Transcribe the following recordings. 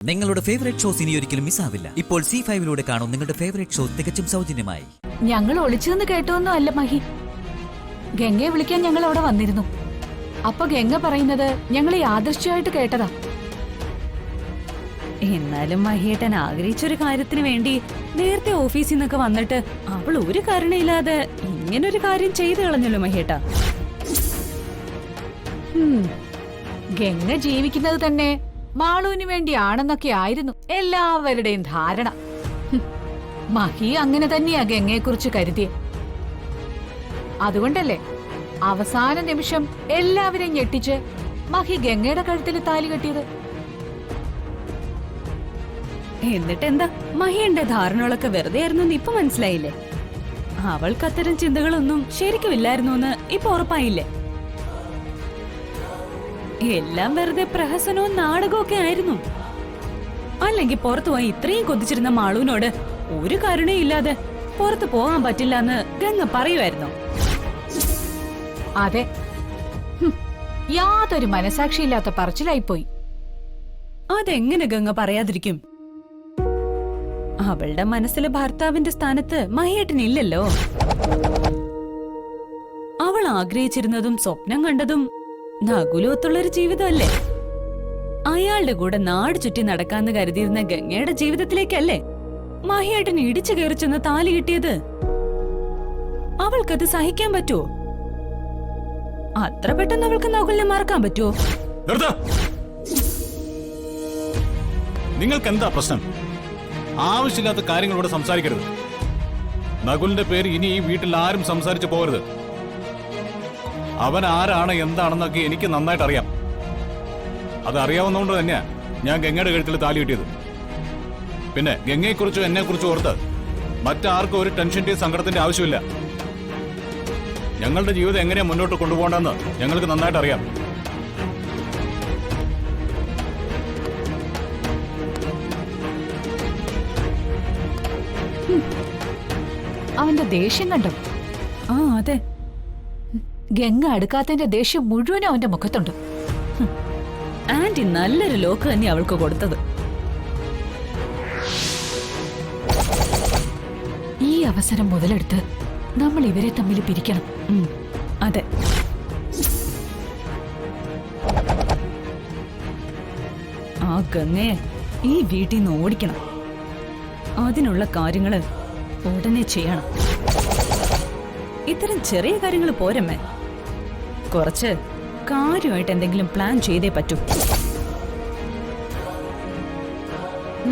നിങ്ങളുടെ favourite shows ഇനി ഒരിക്കലും മിസ്സാവില്ല. ഇപ്പോൾ C5 കാണും നിങ്ങളുടെ ഫേവറേറ്റ് ഷോ തികച്ചും സൗജന്യമായി. ഞങ്ങൾ ഒളിച്ചെന്ന് കേട്ടോന്നും അല്ല മഹി. ഗംഗയെ വിളിക്കാൻ ഞങ്ങൾ അവിടെ വന്നിരുന്നു. അപ്പൊ ഗംഗ പറയുന്നത് ഞങ്ങൾ യാദൃശ്ചികമായിട്ട് കേട്ടതാ. എന്നാലും മഹിയേട്ടൻ ആഗ്രഹിച്ചൊരു കാര്യത്തിന് വേണ്ടി നേരത്തെ ഓഫീസിൽ നിന്നൊക്കെ വന്നിട്ട് അവൾ ഒരു കാരണമില്ലാതെ ഇങ്ങനൊരു കാര്യം ചെയ്തു കളഞ്ഞല്ലോ മഹിയേട്ട. ഗംഗ ജീവിക്കുന്നത് തന്നെ മാളുവിന് വേണ്ടിയാണെന്നൊക്കെ ആയിരുന്നു എല്ലാവരുടെയും ധാരണ. മഹി അങ്ങനെ തന്നെയാ ഗംഗയെക്കുറിച്ച് കരുതിയ. അതുകൊണ്ടല്ലേ അവസാന നിമിഷം എല്ലാവരെയും ഞെട്ടിച്ച് മഹി ഗംഗയുടെ കഴുത്തിൽ താലി കെട്ടിയത്. എന്നിട്ടെന്താ മഹിയുടെ ധാരണകളൊക്കെ വെറുതെ ആയിരുന്നു എന്ന് ഇപ്പൊ മനസ്സിലായില്ലേ? അവൾക്ക് അത്തരം ചിന്തകളൊന്നും ശരിക്കും ഇല്ലായിരുന്നു എന്ന് ഇപ്പൊ ഉറപ്പായില്ലേ? എല്ലാം വെറുതെ പ്രഹസനവും നാടകവും ഒക്കെ ആയിരുന്നു. അല്ലെങ്കിൽ പുറത്തു പോയി ഇത്രയും കൊതിച്ചിരുന്ന മാളുവിനോട് ഒരു കരുണയും ഇല്ലാതെ പുറത്തു പോകാൻ പറ്റില്ല എന്ന് ഗംഗ പറയുമായിരുന്നു. അതെ, യാതൊരു മനസാക്ഷിയില്ലാത്ത പറച്ചിലായിപ്പോയി. അതെങ്ങനെ ഗംഗ പറയാതിരിക്കും? അവളുടെ മനസ്സിലെ ഭർത്താവിന്റെ സ്ഥാനത്ത് മഹിയേട്ടനില്ലല്ലോ. അവൾ ആഗ്രഹിച്ചിരുന്നതും സ്വപ്നം കണ്ടതും നകുലൊത്തുള്ളൊരു ജീവിതമല്ലേ? അയാളുടെ കൂടെ നാട് ചുറ്റി നടക്കാന്ന് കരുതിയിരുന്ന ഗംഗയുടെ ജീവിതത്തിലേക്കല്ലേ മഹിയേട്ടൻ ഇടിച്ചു കയറി ചെന്ന് താലി കിട്ടിയത്? അവൾക്കത് സഹിക്കാൻ പറ്റുമോ? അത്ര പെട്ടെന്ന് അവൾക്ക് നകുലിനെ മറക്കാൻ പറ്റുമോ? നിങ്ങൾക്ക് എന്താ പ്രശ്നം? ആവശ്യമില്ലാത്ത കാര്യങ്ങളോട് സംസാരിക്കരുത്. നകുലിന്റെ പേര് ഇനി ഈ വീട്ടിൽ ആരും സംസാരിച്ചു പോകരുത്. അവൻ ആരാണ് എന്താണെന്നൊക്കെ എനിക്ക് നന്നായിട്ട് അറിയാം. അത് അറിയാവുന്നതുകൊണ്ട് തന്നെയാ ഞാൻ ഗംഗയുടെ കഴുത്തിൽ താലി കിട്ടിയത്. പിന്നെ ഗംഗയെക്കുറിച്ചും എന്നെക്കുറിച്ചും ഓർത്ത് മറ്റാർക്കും ഒരു ടെൻഷന്റെയും സങ്കടത്തിന്റെ ആവശ്യമില്ല. ഞങ്ങളുടെ ജീവിതം എങ്ങനെയാ മുന്നോട്ട് കൊണ്ടുപോകണ്ടെന്ന് ഞങ്ങൾക്ക് നന്നായിട്ട് അറിയാം. അവന്റെ ദേഷ്യം കണ്ടോ? ആ അതെ, ഗംഗ അടുക്കാത്തതിന്റെ ദേഷ്യം മുഴുവനും അവന്റെ മുഖത്തുണ്ട്. ആന്റി നല്ലൊരു ലോക്ക് തന്നെ അവൾക്ക് കൊടുത്തത്. ഈ അവസരം മുതലെടുത്ത് നമ്മൾ ഇവരെ തമ്മിൽ പിരിക്കണം. അതെ, ആ ഗംഗയെ ഈ വീട്ടിൽ നിന്ന് ഓടിക്കണം. അതിനുള്ള കാര്യങ്ങള് ഉടനെ ചെയ്യണം. ഇത്തരം ചെറിയ കാര്യങ്ങൾ പോരമ്മേ, കുറച്ച് കാര്യമായിട്ട് എന്തെങ്കിലും പ്ലാൻ ചെയ്തേ പറ്റൂ.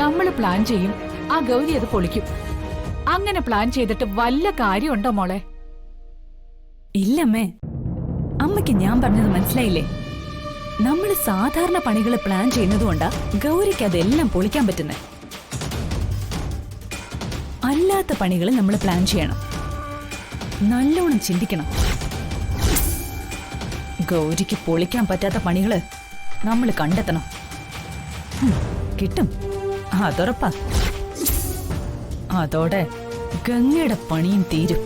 നമ്മൾ പ്ലാൻ ചെയ്യും, ആ ഗൗരി അത് പൊളിക്കും. അങ്ങനെ പ്ലാൻ ചെയ്തിട്ട് വല്ല കാര്യമുണ്ടോ മോളെ? ഇല്ലമ്മേ, അമ്മയ്ക്ക് ഞാൻ പറഞ്ഞത് മനസ്സിലായില്ലേ? നമ്മൾ സാധാരണ പണികൾ പ്ലാൻ ചെയ്യുന്നതുകൊണ്ടാ ഗൗരിക്ക് അതെല്ലാം പൊളിക്കാൻ പറ്റുന്നത്. അല്ലാത്ത പണികൾ നമ്മൾ പ്ലാൻ ചെയ്യണം, നല്ലോണം ചിന്തിക്കണം. ഗൗരിക്ക് പൊളിക്കാൻ പറ്റാത്ത പണികള് നമ്മൾ കണ്ടെത്തണം. കിട്ടും, അതുറപ്പാ. അതോടെ ഗംഗയുടെ പണിയും തീരും.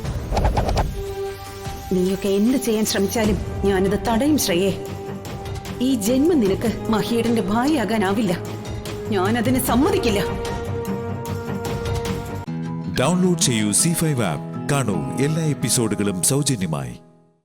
നീയൊക്കെ എന്ത് ചെയ്യാൻ ശ്രമിച്ചാലും ഞാനത് തടയും ശ്രേയേ. ഈ ജന്മം നിനക്ക് മഹിയേടന്റെ ഭാര്യയാകാനാവില്ല. ഞാനതിന് സമ്മതിക്കില്ല. ഡൗൺലോഡ് ചെയ്യൂ C5 ആപ്പ്. കാണൂ എല്ലാ എപ്പിസോഡുകളും സൗജന്യമായി.